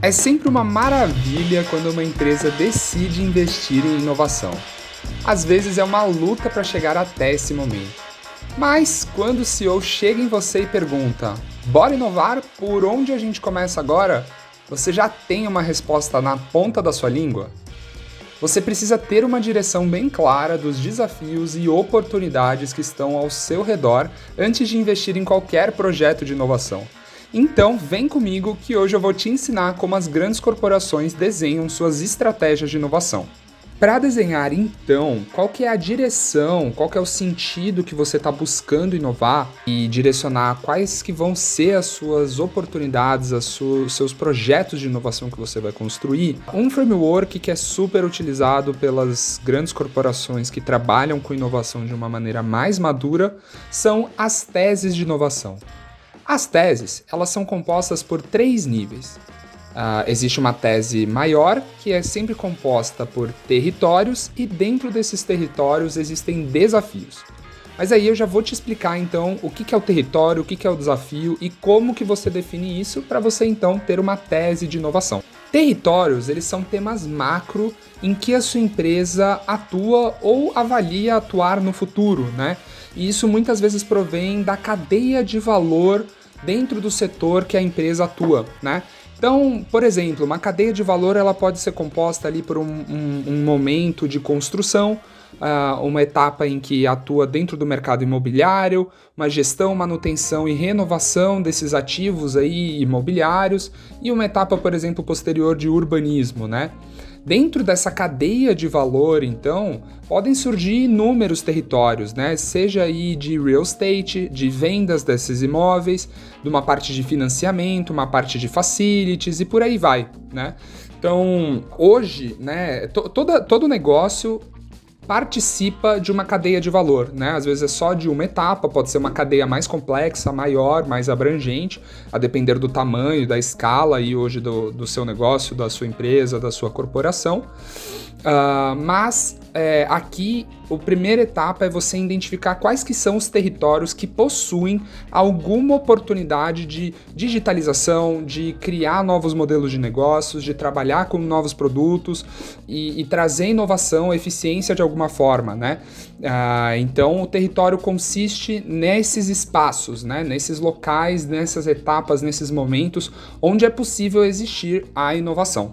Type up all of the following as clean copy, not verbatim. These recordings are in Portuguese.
É sempre uma maravilha quando uma empresa decide investir em inovação. Às vezes é uma luta para chegar até esse momento. Mas quando o CEO chega em você e pergunta: bora inovar? Por onde a gente começa agora? Você já tem uma resposta na ponta da sua língua? Você precisa ter uma direção bem clara dos desafios e oportunidades que estão ao seu redor antes de investir em qualquer projeto de inovação. Então, vem comigo que hoje eu vou te ensinar como as grandes corporações desenham suas estratégias de inovação. Para desenhar, então, qual que é a direção, qual que é o sentido que você está buscando inovar e direcionar quais que vão ser as suas oportunidades, seus projetos de inovação que você vai construir, um framework que é super utilizado pelas grandes corporações que trabalham com inovação de uma maneira mais madura são as teses de inovação. As teses, elas são compostas por 3 níveis. Existe uma tese maior, que é sempre composta por territórios, e dentro desses territórios existem desafios. Mas aí eu já vou te explicar então o que é o território, o que é o desafio e como que você define isso para você então ter uma tese de inovação. Territórios, eles são temas macro em que a sua empresa atua ou avalia atuar no futuro, né? E isso muitas vezes provém da cadeia de valor dentro do setor que a empresa atua, né? Então, por exemplo, uma cadeia de valor ela pode ser composta ali por um momento de construção, uma etapa em que atua dentro do mercado imobiliário, uma gestão, manutenção e renovação desses ativos aí imobiliários e uma etapa, por exemplo, posterior de urbanismo, né? Dentro dessa cadeia de valor, então, podem surgir inúmeros territórios, né? Seja aí de real estate, de vendas desses imóveis, de uma parte de financiamento, uma parte de facilities e por aí vai, né? Então, hoje, né, todo negócio participa de uma cadeia de valor, né? Às vezes é só de uma etapa, pode ser uma cadeia mais complexa, maior, mais abrangente, a depender do tamanho, da escala e hoje do seu negócio, da sua empresa, da sua corporação. Mas aqui a primeira etapa é você identificar quais que são os territórios que possuem alguma oportunidade de digitalização, de criar novos modelos de negócios, de trabalhar com novos produtos e trazer inovação, eficiência de alguma forma, né? Então o território consiste nesses espaços, né? Nesses locais, nessas etapas, nesses momentos onde é possível existir a inovação.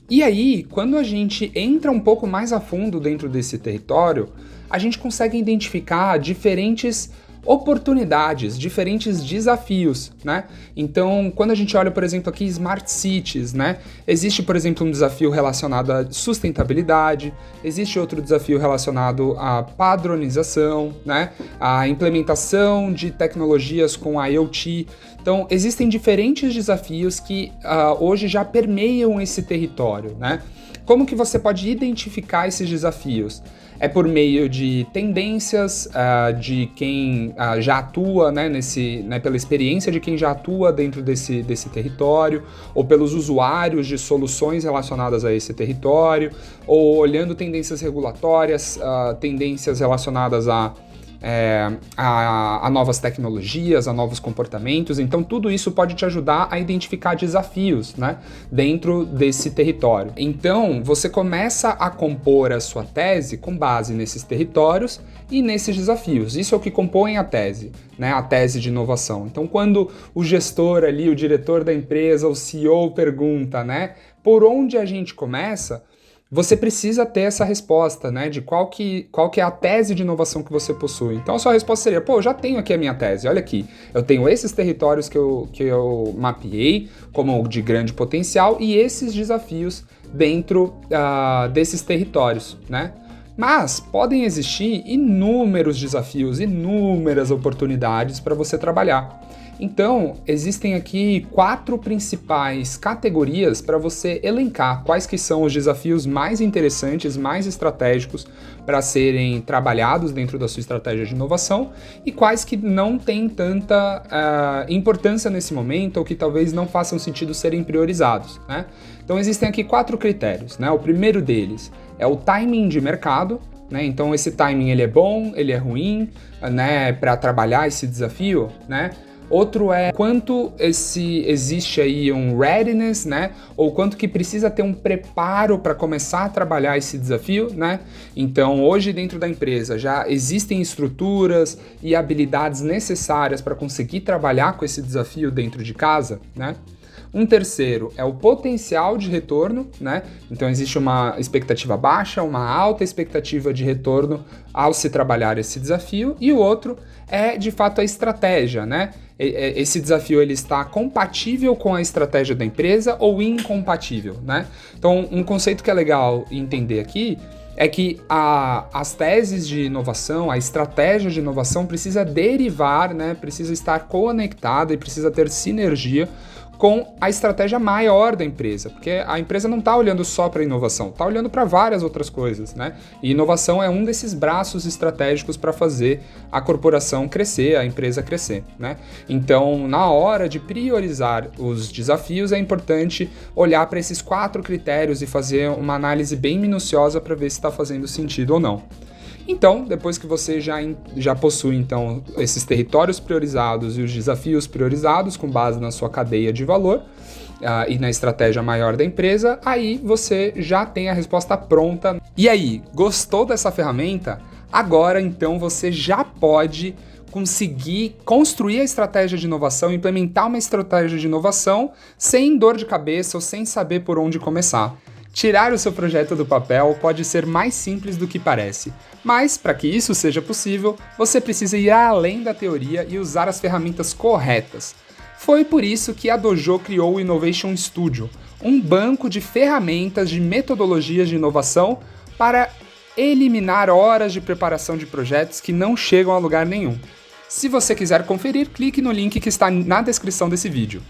E aí, quando a gente entra um pouco mais a fundo dentro desse território, a gente consegue identificar diferentes oportunidades, diferentes desafios, né? Então, quando a gente olha, por exemplo, aqui Smart Cities, né? Existe, por exemplo, um desafio relacionado à sustentabilidade, existe outro desafio relacionado à padronização, né? A implementação de tecnologias com IoT. Então, existem diferentes desafios que hoje já permeiam esse território, né? Como que você pode identificar esses desafios? É por meio de tendências de quem já atua, né, pela experiência de quem já atua dentro desse território, ou pelos usuários de soluções relacionadas a esse território, ou olhando tendências regulatórias, tendências relacionadas a novas tecnologias, a novos comportamentos. Então tudo isso pode te ajudar a identificar desafios, né, dentro desse território. Então você começa a compor a sua tese com base nesses territórios e nesses desafios. Isso é o que compõe a tese, né, a tese de inovação. Então quando o gestor ali, o diretor da empresa, o CEO pergunta, né, por onde a gente começa, você precisa ter essa resposta, né, de qual que é a tese de inovação que você possui. Então a sua resposta seria, eu já tenho aqui a minha tese, olha aqui, eu tenho esses territórios que eu mapeei como de grande potencial e esses desafios dentro desses territórios, né? Mas podem existir inúmeros desafios, inúmeras oportunidades para você trabalhar. Então, existem aqui 4 principais categorias para você elencar quais que são os desafios mais interessantes, mais estratégicos para serem trabalhados dentro da sua estratégia de inovação e quais que não têm tanta importância nesse momento ou que talvez não façam sentido serem priorizados, né? Então, existem aqui 4 critérios, né? O primeiro deles é o timing de mercado, né? Então, esse timing ele é bom, ele é ruim, né, para trabalhar esse desafio, né? Outro é quanto existe aí um readiness, né? Ou quanto que precisa ter um preparo para começar a trabalhar esse desafio, né? Então, hoje dentro da empresa já existem estruturas e habilidades necessárias para conseguir trabalhar com esse desafio dentro de casa, né? Um terceiro é o potencial de retorno, né? Então existe uma expectativa baixa, uma alta expectativa de retorno ao se trabalhar esse desafio. E o outro é, de fato, a estratégia, né? Esse desafio ele está compatível com a estratégia da empresa ou incompatível, né? Então, um conceito que é legal entender aqui é que as teses de inovação, a estratégia de inovação precisa derivar, né? Precisa estar conectada e precisa ter sinergia com a estratégia maior da empresa, porque a empresa não está olhando só para a inovação, está olhando para várias outras coisas, né? E inovação é um desses braços estratégicos para fazer a corporação crescer, a empresa crescer, né? Então, na hora de priorizar os desafios, é importante olhar para esses 4 critérios e fazer uma análise bem minuciosa para ver se está fazendo sentido ou não. Então, depois que você já possui então, esses territórios priorizados e os desafios priorizados com base na sua cadeia de valor e na estratégia maior da empresa, aí você já tem a resposta pronta. E aí, gostou dessa ferramenta? Agora, então, você já pode conseguir construir a estratégia de inovação, implementar uma estratégia de inovação sem dor de cabeça ou sem saber por onde começar. Tirar o seu projeto do papel pode ser mais simples do que parece, mas para que isso seja possível, você precisa ir além da teoria e usar as ferramentas corretas. Foi por isso que a Dojo criou o Innovation Studio, um banco de ferramentas de metodologias de inovação para eliminar horas de preparação de projetos que não chegam a lugar nenhum. Se você quiser conferir, clique no link que está na descrição desse vídeo.